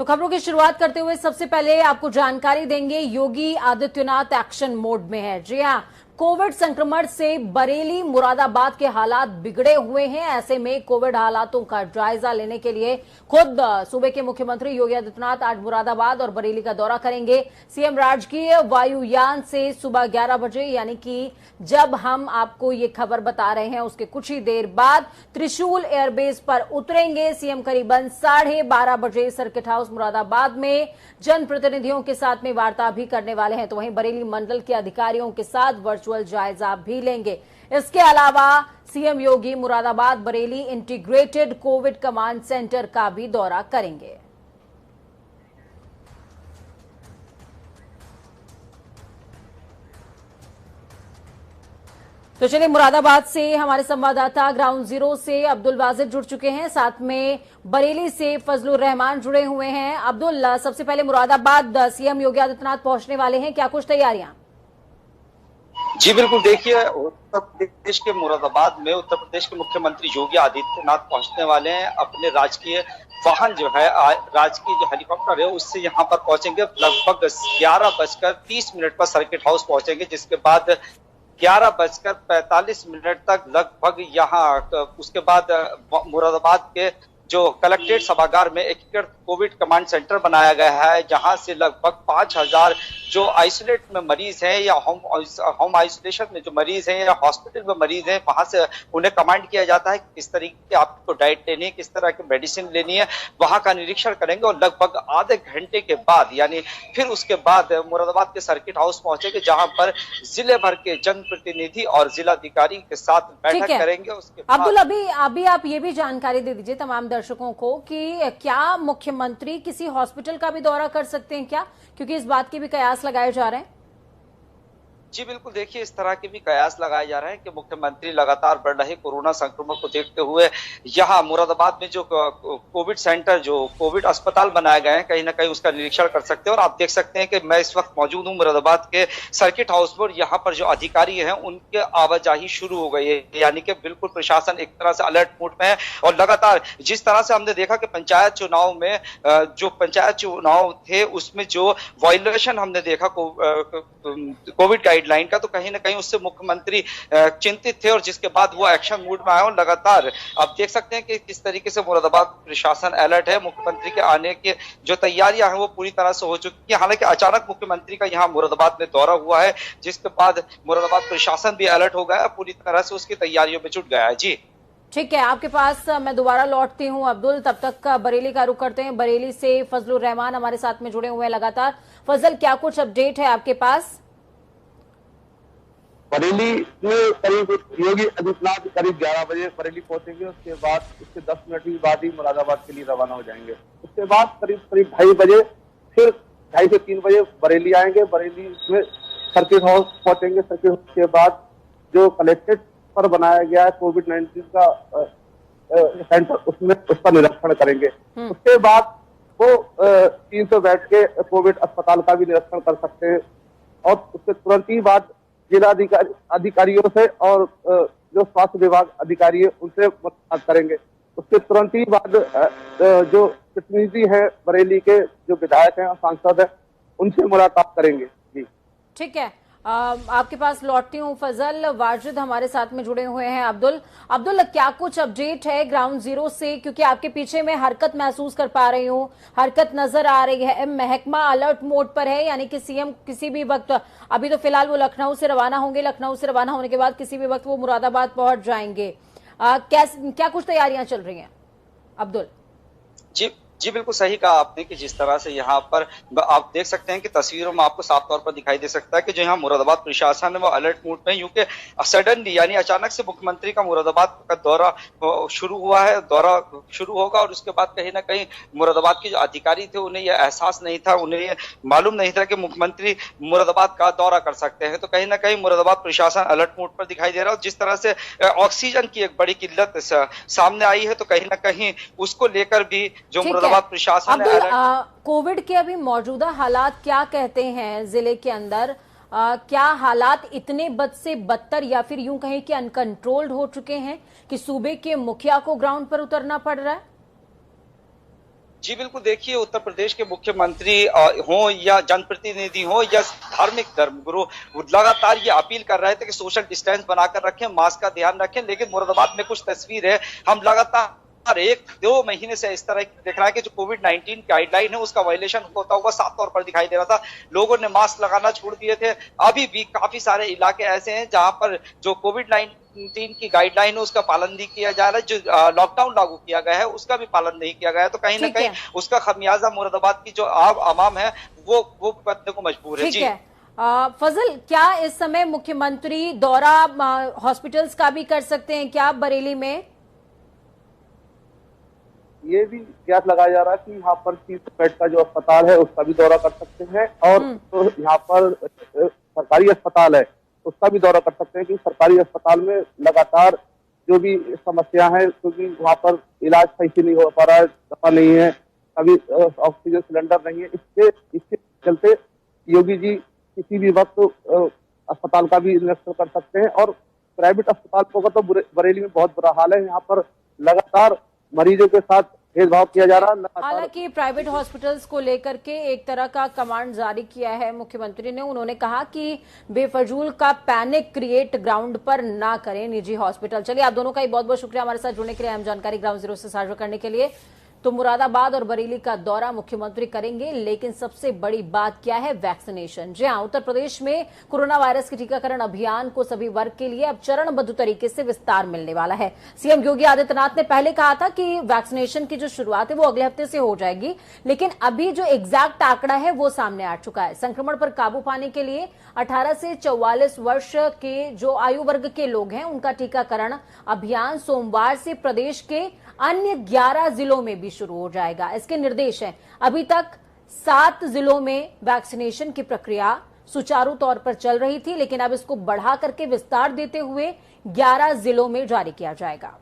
तो खबरों की शुरुआत करते हुए सबसे पहले आपको जानकारी देंगे, योगी आदित्यनाथ एक्शन मोड में है। जी हां, कोविड संक्रमण से बरेली मुरादाबाद के हालात बिगड़े हुए हैं। ऐसे में कोविड हालातों का जायजा लेने के लिए खुद सूबे के मुख्यमंत्री योगी आदित्यनाथ आज मुरादाबाद और बरेली का दौरा करेंगे। सीएम राजकीय वायुयान से सुबह 11 बजे, यानी कि जब हम आपको ये खबर बता रहे हैं उसके कुछ ही देर बाद त्रिशूल एयरबेस पर उतरेंगे। सीएम करीबन 12:30 बजे सर्किट हाउस मुरादाबाद में जनप्रतिनिधियों के साथ में वार्ता भी करने वाले हैं। तो वहीं बरेली मंडल के अधिकारियों के साथ वर्चुअल जायजा भी लेंगे। इसके अलावा CM Yogi Moradabad Bareilly integrated covid command centre का भी दौरा करेंगे। तो चलिए, मुरादाबाद से हमारे संवाददाता ग्राउंड जीरो से अब्दुल वाजिद जुड़ चुके हैं, साथ में बरेली से फजलुर रहमान जुड़े हुए हैं। अब्दुल, सबसे पहले मुरादाबाद सीएम योगी आदित्यनाथ पहुंचने वाले हैं, क्या कुछ तैयारियां? जी बिल्कुल, देखिए उत्तर प्रदेश के मुरादाबाद में उत्तर प्रदेश के मुख्यमंत्री योगी आदित्यनाथ पहुंचने वाले हैं। अपने राजकीय वाहन जो है, राजकीय जो हेलीकॉप्टर है उससे यहाँ पर पहुंचेंगे। लगभग 11:30 पर सर्किट हाउस पहुंचेंगे, जिसके बाद 11:45 तक लगभग यहाँ, उसके बाद मुरादाबाद के जो कलेक्ट्रेट सभागार में एकीकृत कोविड कमांड सेंटर बनाया गया है, जहां से लगभग 5000 जो आइसोलेट में मरीज हैं या होम आइसोलेशन में जो मरीज हैं या हॉस्पिटल में मरीज हैं, वहां से उन्हें कमांड किया जाता है किस तरीके की आपको डाइट लेनी है, किस तरह की मेडिसिन लेनी है, वहां का निरीक्षण करेंगे। और लगभग आधे घंटे के बाद, यानी फिर उसके बाद मुरादाबाद के सर्किट हाउस पहुंचेंगे, जहां पर जिले भर के जनप्रतिनिधि और जिलाधिकारी के साथ बैठक करेंगे। उसके अब्दुल, अभी आप ये भी जानकारी दे दीजिए तमाम दर्शकों को कि क्या मुख्यमंत्री किसी हॉस्पिटल का भी दौरा कर सकते हैं क्या, क्योंकि इस बात के भी कयास लगाए जा रहे हैं। जी बिल्कुल, देखिए इस तरह के भी कयास लगाए जा रहे हैं कि मुख्यमंत्री लगातार बढ़ रहे कोरोना संक्रमण को देखते हुए यहाँ मुरादाबाद में जो कोविड सेंटर, जो कोविड अस्पताल बनाए गए हैं, कहीं ना कहीं उसका निरीक्षण कर सकते हैं। और आप देख सकते हैं कि मैं इस वक्त मौजूद हूँ मुरादाबाद के सर्किट हाउस पर। यहाँ पर जो अधिकारी हैं उनके आवाजाही शुरू हो गई है, यानी कि बिल्कुल प्रशासन एक तरह से अलर्ट मोड में है। और लगातार जिस तरह से हमने देखा कि पंचायत चुनाव में जो पंचायत चुनाव थे उसमें जो वायलेशन हमने देखा कोविड गाइडलाइन का, तो कहीं ना कहीं उससे मुख्यमंत्री चिंतित थे और जिसके बाद वो एक्शन मूड में आए। और लगातार आप देख सकते हैं कि किस तरीके से मुरादाबाद प्रशासन अलर्ट है। मुख्यमंत्री के आने की जो तैयारियां हैं वो पूरी तरह से हो चुकी है। हालांकि अचानक मुख्यमंत्री का यहाँ मुरादाबाद में दौरा हुआ है, जिसके बाद मुरादाबाद प्रशासन भी अलर्ट हो गया है, पूरी तरह से उसकी तैयारियों में जुट गया है। जी ठीक है, आपके पास मैं दोबारा लौटती हूं अब्दुल, तब तक बरेली का रुख करते हैं। बरेली से फजलुर रहमान हमारे साथ में जुड़े हुए हैं लगातार। फजल, क्या कुछ अपडेट है आपके पास? बरेली में करीब योगी आदित्यनाथ करीब 11 बजे बरेली पहुंचेंगे। उसके बाद उसके 10 मिनट के बाद ही मुरादाबाद के लिए रवाना हो जाएंगे। उसके बाद करीब 2:30 बजे फिर 2:30 से 3 बजे बरेली आएंगे। बरेली में सर्किट हाउस पहुंचेंगे। सर्किट हाउस के बाद जो कलेक्ट्रेट पर बनाया गया है कोविड-19 का सेंटर, उसमें उसका निरीक्षण करेंगे। उसके बाद वो 300 बेड के कोविड अस्पताल का भी निरीक्षण कर सकते हैं। और उसके तुरंत ही बाद जिला अधिकारियों से और जो स्वास्थ्य विभाग अधिकारी है उनसे मुलाकात करेंगे। उसके तुरंत ही बाद जो प्रतिनिधि है बरेली के, जो विधायक हैं और सांसद है, उनसे मुलाकात करेंगे। जी ठीक है, आपके पास लौटती हूँ। फजल, वाजिद हमारे साथ में जुड़े हुए हैं। अब्दुल, क्या कुछ अपडेट है ग्राउंड जीरो से, क्योंकि आपके पीछे मैं हरकत महसूस कर पा रही हूँ, हरकत नजर आ रही है। महकमा अलर्ट मोड पर है, यानी कि सीएम किसी भी वक्त, अभी तो फिलहाल वो लखनऊ से रवाना होंगे, लखनऊ से रवाना होने के बाद किसी भी वक्त वो मुरादाबाद पहुंच जाएंगे। क्या कुछ तैयारियां चल रही हैं अब्दुल? जी बिल्कुल सही कहा आपने कि जिस तरह से यहाँ पर आप देख सकते हैं कि तस्वीरों में आपको साफ तौर पर दिखाई दे सकता है कि जो यहाँ मुरादाबाद प्रशासन है वो अलर्ट मोड में, क्योंकि सडनली यानी अचानक से मुख्यमंत्री का मुरादाबाद का दौरा शुरू हुआ है, दौरा शुरू होगा। और उसके बाद कहीं ना कहीं मुरादाबाद के जो अधिकारी थे उन्हें यह एहसास नहीं था, उन्हें यह मालूम नहीं था कि मुख्यमंत्री मुरादाबाद का दौरा कर सकते हैं। तो कहीं ना कहीं मुरादाबाद प्रशासन अलर्ट मोड पर दिखाई दे रहा है। जिस तरह से ऑक्सीजन की एक बड़ी किल्लत सामने आई है, तो कहीं ना कहीं उसको लेकर भी जो प्रशासन कोविड के अभी मौजूदा हालात क्या कहते हैं जिले के अंदर? क्या हालात इतने बद से बदतर या फिर यूं कहें कि अनकंट्रोल्ड हो चुके हैं कि सूबे के मुखिया को ग्राउंड पर उतरना पड़ रहा है? जी बिल्कुल, देखिए उत्तर प्रदेश के मुख्यमंत्री हों या जनप्रतिनिधि हों या धार्मिक धर्मगुरु, लगातार ये अपील कर रहे थे कि सोशल डिस्टेंस बनाकर रखें, मास्क का ध्यान रखें। लेकिन मुरादाबाद में कुछ तस्वीर है, हम लगातार 1-2 महीने से इस तरह दिख रहा है कि जो कोविड-19 गाइडलाइन है उसका वायलेशन होता हुआ साफ तौर पर दिखाई दे रहा था। लोगों ने मास्क लगाना छोड़ दिए थे। अभी भी काफी सारे इलाके ऐसे हैं जहां पर जो कोविड-19 की गाइडलाइन है उसका पालन नहीं किया जा रहा है, जो लॉकडाउन लागू किया गया है उसका भी पालन नहीं किया गया है। तो कहीं ना कहीं उसका खमियाजा मुरादाबाद की जो आवाम है वो करने को मजबूर है। जी फजल, क्या इस समय मुख्यमंत्री दौरा हॉस्पिटल्स का भी कर सकते हैं क्या बरेली में? ये भी कयास लगाया जा रहा है कि यहाँ पर 30 बेड का जो अस्पताल है उसका भी दौरा कर सकते हैं, और तो यहाँ पर सरकारी अस्पताल है उसका भी दौरा कर सकते हैं कि सरकारी अस्पताल में लगातार जो भी समस्या है, क्योंकि वहाँ पर इलाज सही से नहीं हो पा रहा है, दवा नहीं है, अभी ऑक्सीजन सिलेंडर नहीं है। इसके चलते योगी जी किसी भी वक्त अस्पताल का भी निरीक्षण कर सकते हैं। और प्राइवेट अस्पताल का तो बरेली में बहुत बुरा हाल है, यहाँ पर लगातार मरीजों के साथ भेदभाव किया जा रहा है। हालांकि प्राइवेट हॉस्पिटल्स को लेकर के एक तरह का कमांड जारी किया है मुख्यमंत्री ने। उन्होंने कहा कि बेफजूल का पैनिक क्रिएट ग्राउंड पर ना करें निजी हॉस्पिटल। चलिए, आप दोनों का ही बहुत बहुत शुक्रिया हमारे साथ जुड़ने के लिए, अहम जानकारी ग्राउंड जीरो से साझा करने के लिए। तो मुरादाबाद और बरेली का दौरा मुख्यमंत्री करेंगे, लेकिन सबसे बड़ी बात क्या है? वैक्सीनेशन। जी हां, उत्तर प्रदेश में कोरोना वायरस के टीकाकरण अभियान को सभी वर्ग के लिए अब चरणबद्ध तरीके से विस्तार मिलने वाला है। सीएम योगी आदित्यनाथ ने पहले कहा था कि वैक्सीनेशन की जो शुरुआत है वो अगले हफ्ते से हो जाएगी, लेकिन अभी जो एग्जैक्ट आंकड़ा है वो सामने आ चुका है। संक्रमण पर काबू पाने के लिए 18 से 44 वर्ष के जो आयु वर्ग के लोग हैं उनका टीकाकरण अभियान सोमवार से प्रदेश के अन्य 11 जिलों में भी शुरू हो जाएगा। इसके निर्देश हैं। अभी तक 7 जिलों में वैक्सीनेशन की प्रक्रिया सुचारू तौर पर चल रही थी, लेकिन अब इसको बढ़ा करके विस्तार देते हुए 11 जिलों में जारी किया जाएगा।